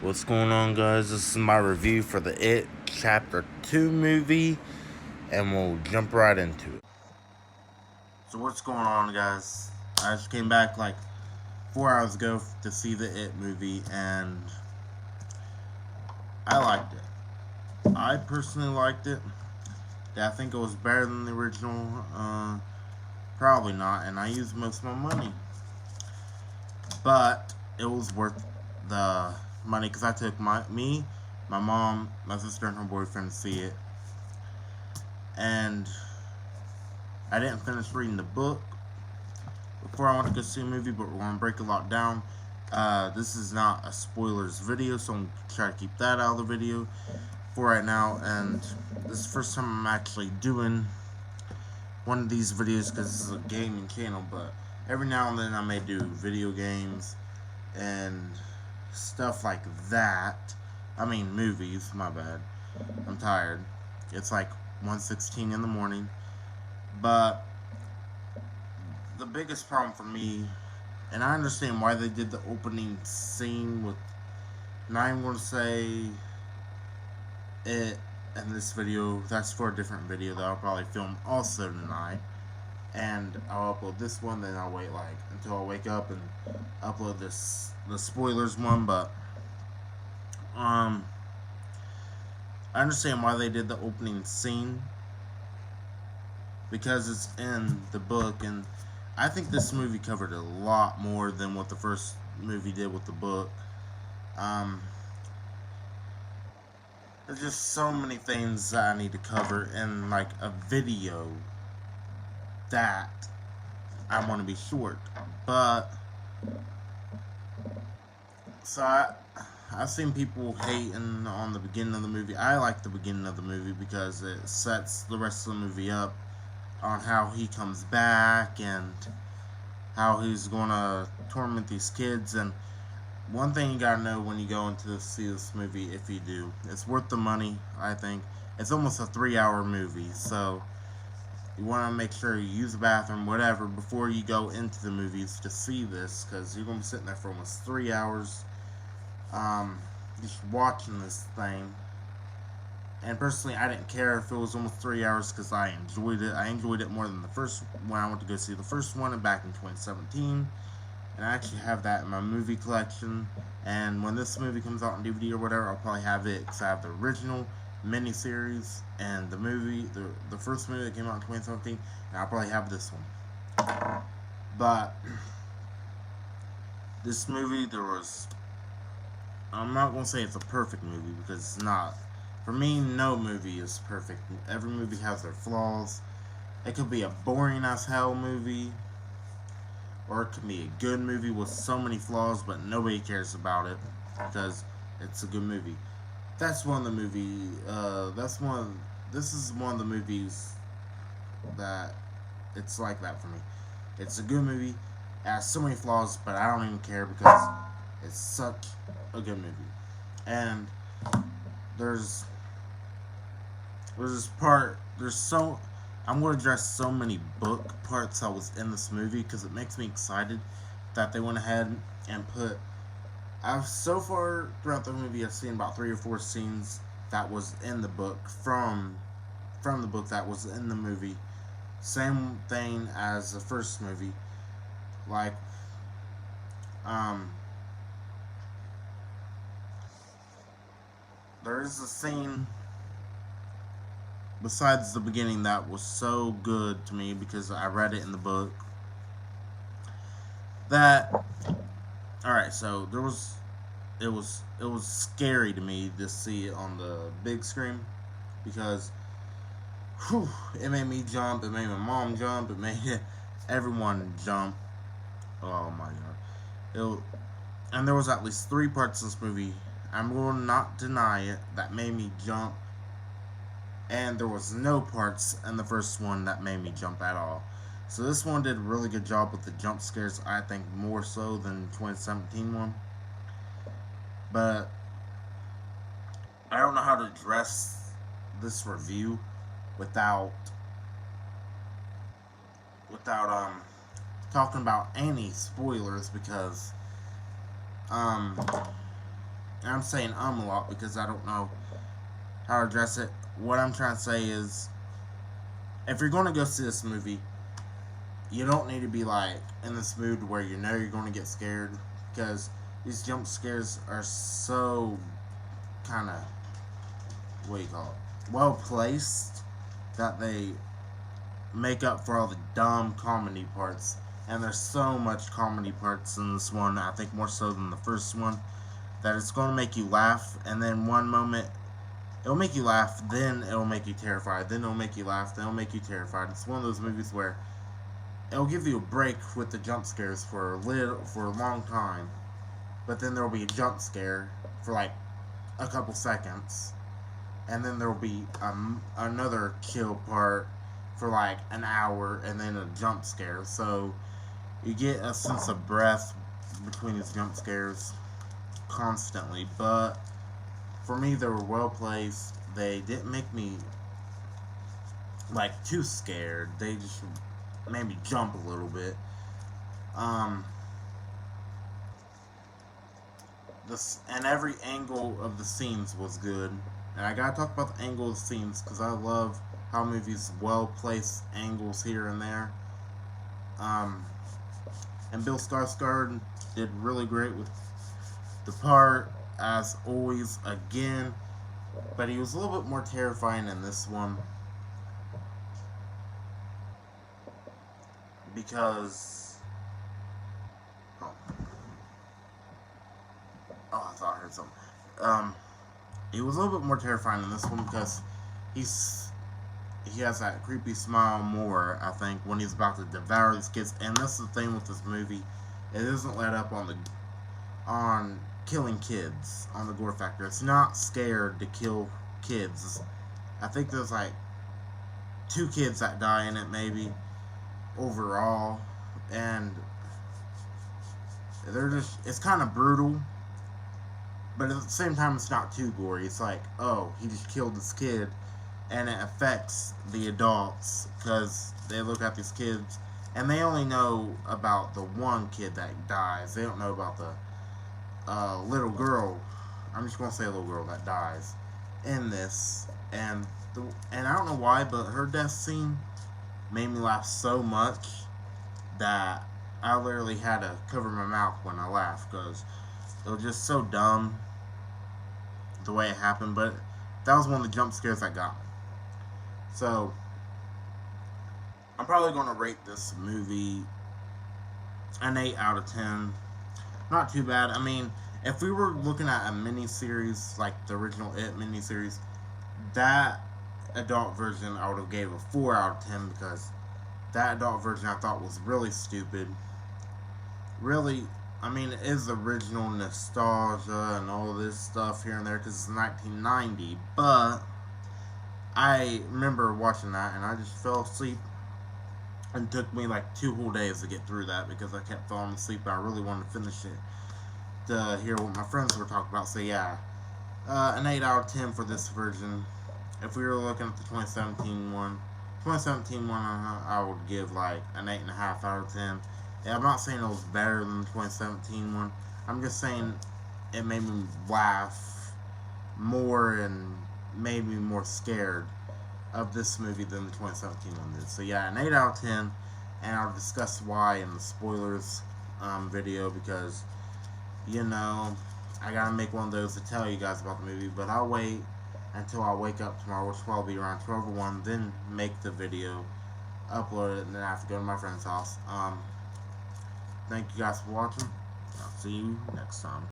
What's going on, guys? This is my review for the It Chapter 2 movie, and we'll jump right into it. So what's going on, guys? I just came back like 4 hours ago to see the It movie, and I liked it. I personally liked it. I think it was better than the original. Probably not, and I used most of my money. But it was worth the money because I took my mom, my sister, and her boyfriend to see it. And I didn't finish reading the book before I went to go see a movie, but we're going to break a lot down. This is not a spoilers video, so I'm going to try to keep that out of the video for right now. And this is the first time I'm actually doing one of these videos because this is a gaming channel, but every now and then I may do video games and stuff like that. I mean movies, my bad. I'm tired. It's like 1:16 in the morning. But the biggest problem for me, and I understand why they did the opening scene with, and I'm going to say it in this video, that's for a different video that I'll probably film also tonight. And I'll upload this one, then I'll wait like until I wake up and upload the spoilers one. But I understand why they did the opening scene because it's in the book, and I think this movie covered a lot more than what the first movie did with the book. There's just so many things that I need to cover in like a video that I want to be short. But so I've seen people hating on the beginning of the movie. I like the beginning of the movie because it sets the rest of the movie up on how he comes back and how he's gonna torment these kids. And one thing you gotta know when you go into see this movie, if you do, it's worth the money. I think it's almost a 3-hour movie, so you want to make sure you use the bathroom, whatever, before you go into the movies to see this, because you're gonna be sitting there for almost 3 hours, just watching this thing. And personally, I didn't care if it was almost 3 hours because I enjoyed it. I enjoyed it more than the first when I went to go see the first one back in 2017. And I actually have that in my movie collection. And when this movie comes out on DVD or whatever, I'll probably have it because I have the original miniseries and the movie, the first movie that came out in 2017, and I'll probably have this one. But this movie, I'm not going to say it's a perfect movie because it's not. For me, no movie is perfect. Every movie has their flaws. It could be a boring as hell movie, or it could be a good movie with so many flaws, but nobody cares about it because it's a good movie. That's one of the movie. This is one of the movies that it's like that for me. It's a good movie. It has so many flaws, but I don't even care because it's such a good movie. And there's this part. I'm going to address so many book parts that was in this movie because it makes me excited that they went ahead and put. So far throughout the movie, I've seen about 3 or 4 scenes that was in the book from the book that was in the movie. Same thing as the first movie. Like, there is a scene besides the beginning that was so good to me because I read it in the book. Alright, so it was scary to me to see it on the big screen because it made me jump, it made my mom jump, it made everyone jump. Oh my god. And there was at least 3 parts in this movie, I'm going to not deny it, that made me jump. And there was no parts in the first one that made me jump at all. So this one did a really good job with the jump scares, I think more so than 2017 one. But I don't know how to address this review without talking about any spoilers because And I'm saying a lot because I don't know how to address it. What I'm trying to say is, if you're going to go see this movie, you don't need to be like in this mood where you know you're going to get scared, because these jump scares are so kind of, what do you call it, well placed, that they make up for all the dumb comedy parts. And there's so much comedy parts in this one, I think more so than the first one, that it's going to make you laugh, and then one moment it'll make you laugh, then it'll make you terrified, then it'll make you laugh, then it'll make you terrified. It's one of those movies where it'll give you a break with the jump scares for a long time, but then there'll be a jump scare for like a couple seconds, and then there'll be another kill part for like an hour, and then a jump scare. So you get a sense of breath between these jump scares constantly. But for me, they were well placed. They didn't make me like too scared. They just made me jump a little bit. This and every angle of the scenes was good. And I gotta talk about the angle of the scenes because I love how movies well place angles here and there. And Bill Skarsgård did really great with the part, as always, again. But he was a little bit more terrifying in this one, because oh, I thought I heard something. He was a little bit more terrifying in this one because he has that creepy smile more, I think, when he's about to devour these kids. And that's the thing with this movie, it doesn't let up on killing kids, on the gore factor. It's not scared to kill kids. I think there's like 2 kids that die in it, maybe, overall. And it's kind of brutal, but at the same time it's not too gory. It's like, oh, he just killed this kid, and it affects the adults because they look at these kids and they only know about the one kid that dies. They don't know about the little girl. I'm just gonna say a little girl that dies in this, and I don't know why, but her death scene made me laugh so much that I literally had to cover my mouth when I laughed because it was just so dumb the way it happened. But that was one of the jump scares that got me. So I'm probably going to rate this movie an 8 out of 10. Not too bad. I mean, if we were looking at a miniseries like the original It miniseries, that adult version I would have gave a 4 out of 10, because that adult version I thought was really stupid. Really, I mean, it is original nostalgia and all this stuff here and there because it's 1990, but I remember watching that and I just fell asleep, and it took me like 2 whole days to get through that because I kept falling asleep and I really wanted to finish it to hear what my friends were talking about. So yeah, an 8 out of 10 for this version. If we were looking at the 2017 one, I would give like an 8.5 out of 10. Yeah, I'm not saying it was better than the 2017 one. I'm just saying it made me laugh more and made me more scared of this movie than the 2017 one did. So yeah, an 8 out of 10, and I'll discuss why in the spoilers video, because, you know, I gotta make one of those to tell you guys about the movie, but I'll wait until I wake up tomorrow, which will probably be around 12 or 1, then make the video, upload it, and then I have to go to my friend's house. Thank you guys for watching. I'll see you next time.